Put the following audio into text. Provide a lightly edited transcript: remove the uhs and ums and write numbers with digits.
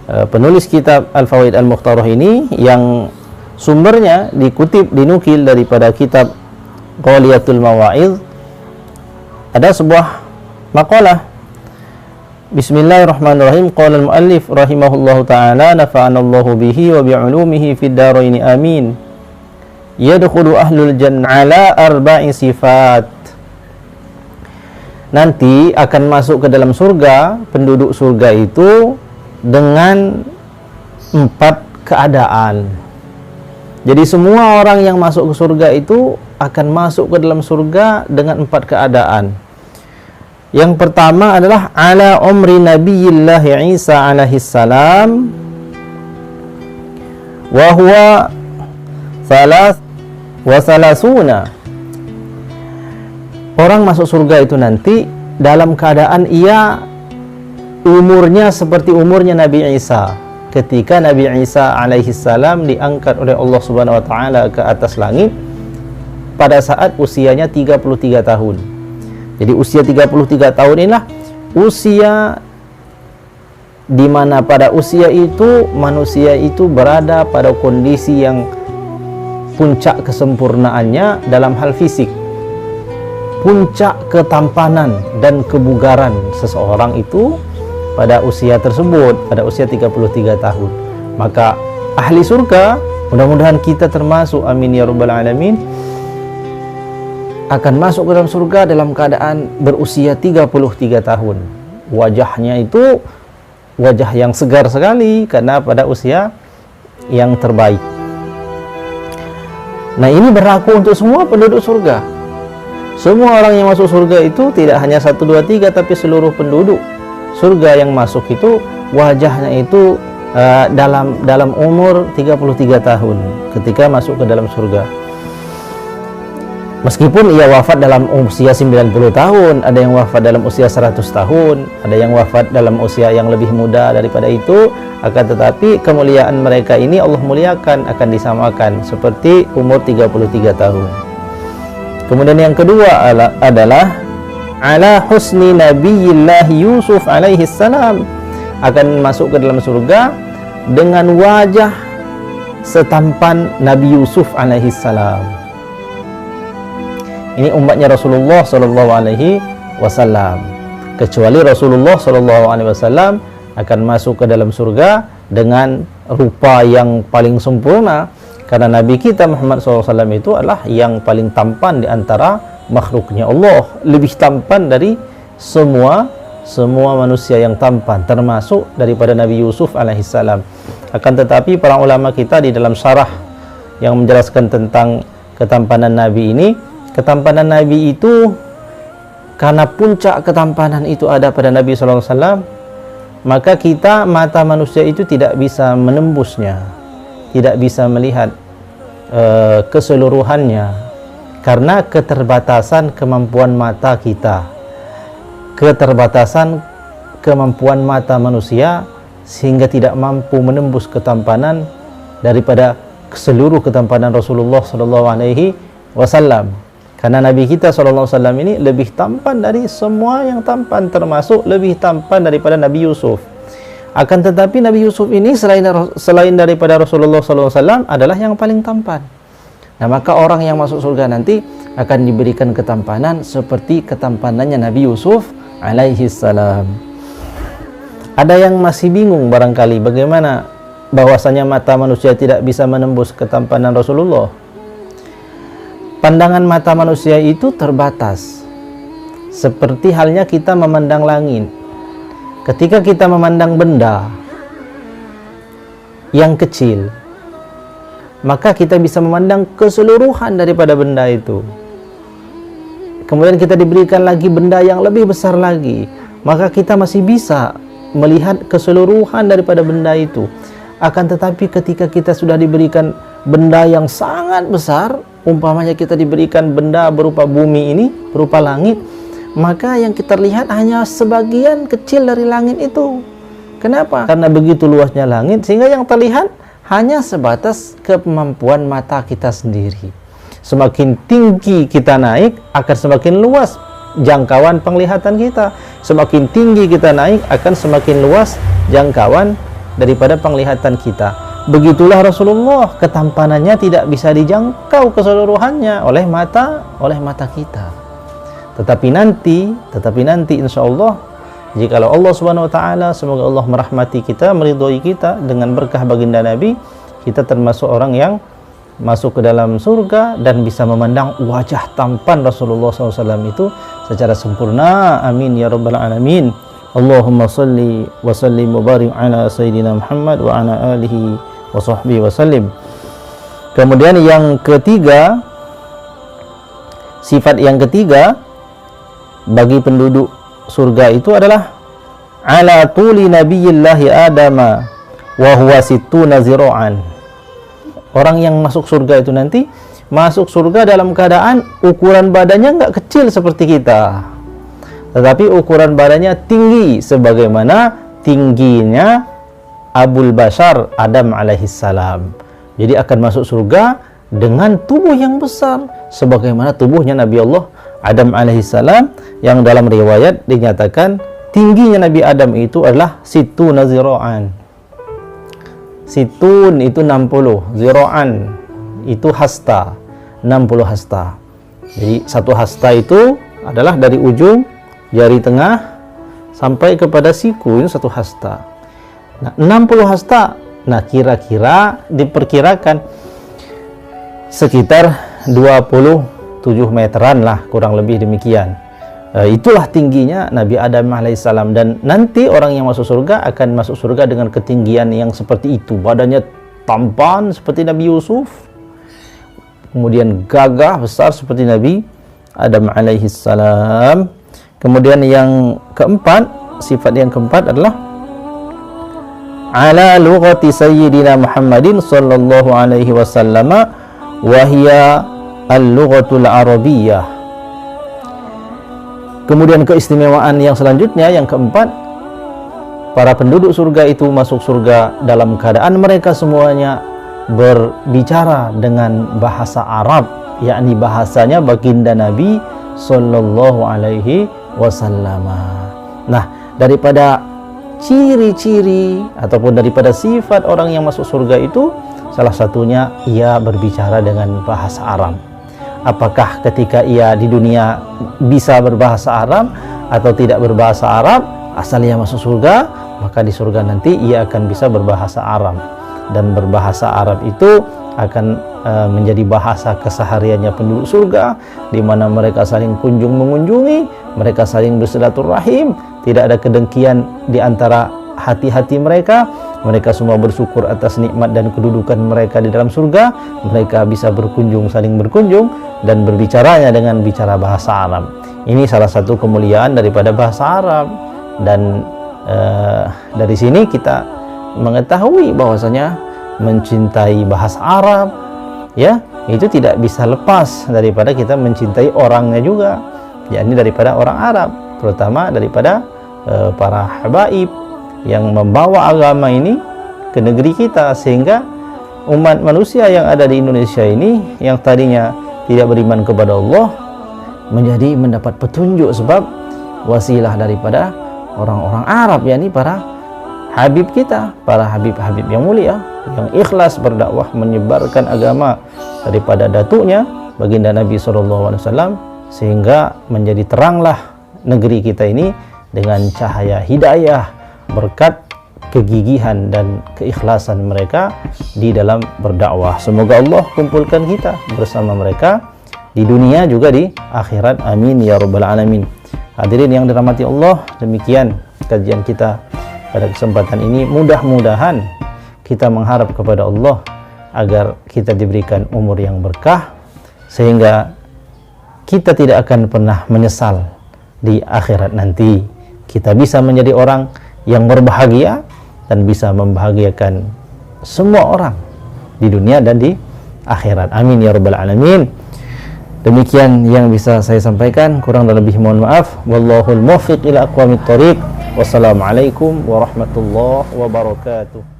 penulis kitab Al-Fawaid Al-Mukhtarah ini, yang sumbernya dinukil daripada kitab Ghaliyatul Mawa'idh, ada sebuah maqalah. Bismillahirrahmanirrahim. Qala al-muallif rahimahullahu ta'ala, nafa'anallahu bihi wa bi'ulumihi fid dharain amin. Yadkhulu ahlul jannah ala arba'i sifat. Nanti akan masuk ke dalam surga penduduk surga itu dengan 4 keadaan. Jadi semua orang yang masuk ke surga itu akan masuk ke dalam surga dengan 4 keadaan. Yang pertama adalah ala umri Nabiyillah Isa alaihi salam, wa huwa salasuna. Orang masuk surga itu nanti dalam keadaan ia umurnya seperti umurnya Nabi Isa ketika Nabi Isa alaihi salam diangkat oleh Allah Subhanahu wa taala ke atas langit pada saat usianya 33 tahun. Jadi usia 33 tahun inilah usia di mana pada usia itu manusia itu berada pada kondisi yang puncak kesempurnaannya dalam hal fisik, puncak ketampanan dan kebugaran seseorang itu pada usia tersebut, pada usia 33 tahun. Maka ahli surga, mudah-mudahan kita termasuk, amin ya rabbal alamin, akan masuk ke dalam surga dalam keadaan berusia 33 tahun. Wajahnya itu wajah yang segar sekali karena pada usia yang terbaik. Nah, ini berlaku untuk semua penduduk surga. Semua orang yang masuk surga itu tidak hanya 1, 2, 3, tapi seluruh penduduk surga yang masuk itu wajahnya itu dalam umur 33 tahun ketika masuk ke dalam surga. Meskipun ia wafat dalam usia 90 tahun, ada yang wafat dalam usia 100 tahun, ada yang wafat dalam usia yang lebih muda daripada itu, akan tetapi kemuliaan mereka ini Allah muliakan, akan disamakan seperti umur 33 tahun. Kemudian yang kedua adalah ala husni Nabiyillah Yusuf alaihi salam, akan masuk ke dalam surga dengan wajah setampan Nabi Yusuf alaihi salam. Ini umatnya Rasulullah sallallahu alaihi wasallam. Kecuali Rasulullah sallallahu alaihi wasallam akan masuk ke dalam surga dengan rupa yang paling sempurna, karena Nabi kita Muhammad SAW itu adalah yang paling tampan di antara makhluknya Allah, lebih tampan dari semua manusia yang tampan, termasuk daripada Nabi Yusuf alaihissalam. Akan tetapi para ulama kita di dalam syarah yang menjelaskan tentang ketampanan Nabi ini, ketampanan Nabi itu karena puncak ketampanan itu ada pada Nabi SAW, maka kita, mata manusia itu tidak bisa menembusnya, tidak bisa melihat keseluruhannya, karena keterbatasan kemampuan mata kita, keterbatasan kemampuan mata manusia, sehingga tidak mampu menembus ketampanan daripada seluruh ketampanan Rasulullah SAW. Karena Nabi kita SAW ini lebih tampan dari semua yang tampan, termasuk lebih tampan daripada Nabi Yusuf. Akan tetapi Nabi Yusuf ini selain daripada Rasulullah SAW adalah yang paling tampan. Nah, maka orang yang masuk surga nanti akan diberikan ketampanan seperti ketampanannya Nabi Yusuf alaihi salam. Ada yang masih bingung barangkali bagaimana bahwasanya mata manusia tidak bisa menembus ketampanan Rasulullah. Pandangan mata manusia itu terbatas, seperti halnya kita memandang langit. Ketika kita memandang benda yang kecil, maka kita bisa memandang keseluruhan daripada benda itu. Kemudian kita diberikan lagi benda yang lebih besar lagi, maka kita masih bisa melihat keseluruhan daripada benda itu. Akan tetapi ketika kita sudah diberikan benda yang sangat besar, umpamanya kita diberikan benda berupa bumi ini, berupa langit, maka yang kita lihat hanya sebagian kecil dari langit itu. Kenapa? Karena begitu luasnya langit, sehingga yang terlihat hanya sebatas kemampuan mata kita sendiri. Semakin tinggi kita naik, akan semakin luas jangkauan penglihatan kita. Semakin tinggi kita naik, akan semakin luas jangkauan daripada penglihatan kita. Begitulah Rasulullah, ketampanannya tidak bisa dijangkau keseluruhannya oleh mata kita. Tetapi nanti insya Allah, jikalau Allah Subhanahu wa taala, semoga Allah merahmati kita, meridhoi kita dengan berkah baginda Nabi, kita termasuk orang yang masuk ke dalam surga dan bisa memandang wajah tampan Rasulullah SAW itu secara sempurna. Amin ya rabbal alamin. Allahumma salli wa sallim wa barik ala sayyidina Muhammad wa ala alihi wa sahbihi wa sallim. Kemudian yang ketiga, sifat yang ketiga bagi penduduk surga itu adalah ala tuli nabiyillahi adama wa huwa sittuna zira'an. Orang yang masuk surga itu nanti masuk surga dalam keadaan ukuran badannya nggak kecil seperti kita, tetapi ukuran badannya tinggi sebagaimana tingginya Abul Bashar Adam alaihissalam. Jadi akan masuk surga dengan tubuh yang besar sebagaimana tubuhnya Nabi Allah Adam alaihissalam, yang dalam riwayat dinyatakan tingginya Nabi Adam itu adalah situna zira'an. Situn itu 60, zira'an itu hasta, 60 hasta. Jadi satu hasta itu adalah dari ujung jari tengah sampai kepada siku, ini satu hasta. Nah, 60 hasta. Nah, kira-kira diperkirakan sekitar 27 meteran lah, kurang lebih demikian. Itulah tingginya Nabi Adam alaihissalam, dan nanti orang yang masuk surga akan masuk surga dengan ketinggian yang seperti itu. Badannya tampan seperti Nabi Yusuf, kemudian gagah besar seperti Nabi Adam alaihissalam. Kemudian yang keempat, sifat yang keempat adalah ala lughati sayyidina Muhammadin sallallahu alaihi wasallam wa hiya al-lughatul arabiyyah. Kemudian keistimewaan yang selanjutnya, yang keempat, para penduduk surga itu masuk surga dalam keadaan mereka semuanya berbicara dengan bahasa Arab, yakni bahasanya baginda Nabi sallallahu alaihi wasallam. Nah, daripada ciri-ciri ataupun daripada sifat orang yang masuk surga itu, salah satunya ia berbicara dengan bahasa Arab. Apakah ketika ia di dunia bisa berbahasa Arab atau tidak berbahasa Arab, asal ia masuk surga, maka di surga nanti ia akan bisa berbahasa Arab. Dan berbahasa Arab itu akan menjadi bahasa kesehariannya penduduk surga, di mana mereka saling kunjung mengunjungi, mereka saling bersilaturahim, tidak ada kedengkian di antara hati-hati mereka. Mereka semua bersyukur atas nikmat dan kedudukan mereka di dalam surga. Mereka bisa berkunjung, saling berkunjung, dan berbicaranya dengan bicara bahasa Arab. Ini salah satu kemuliaan daripada bahasa Arab. Dan dari sini kita mengetahui bahwasanya mencintai bahasa Arab, ya, itu tidak bisa lepas daripada kita mencintai orangnya juga, yakni daripada orang Arab, terutama daripada para habaib yang membawa agama ini ke negeri kita, sehingga umat manusia yang ada di Indonesia ini yang tadinya tidak beriman kepada Allah menjadi mendapat petunjuk sebab wasilah daripada orang-orang Arab, yakni para habib kita, para habib-habib yang mulia yang ikhlas berdakwah menyebarkan agama daripada datuknya baginda Nabi SAW, sehingga menjadi teranglah negeri kita ini dengan cahaya hidayah berkat kegigihan dan keikhlasan mereka di dalam berdakwah. Semoga Allah kumpulkan kita bersama mereka di dunia juga di akhirat. Amin ya rabbal alamin. Hadirin yang dirahmati Allah, demikian kajian kita pada kesempatan ini. Mudah-mudahan kita mengharap kepada Allah agar kita diberikan umur yang berkah, sehingga kita tidak akan pernah menyesal di akhirat nanti. Kita bisa menjadi orang yang berbahagia dan bisa membahagiakan semua orang di dunia dan di akhirat. Amin ya rabbal alamin. Demikian yang bisa saya sampaikan, kurang dan lebih mohon maaf. Wallahul muwaffiq ila aqwamit thoriq. Wassalamualaikum warahmatullahi wabarakatuh.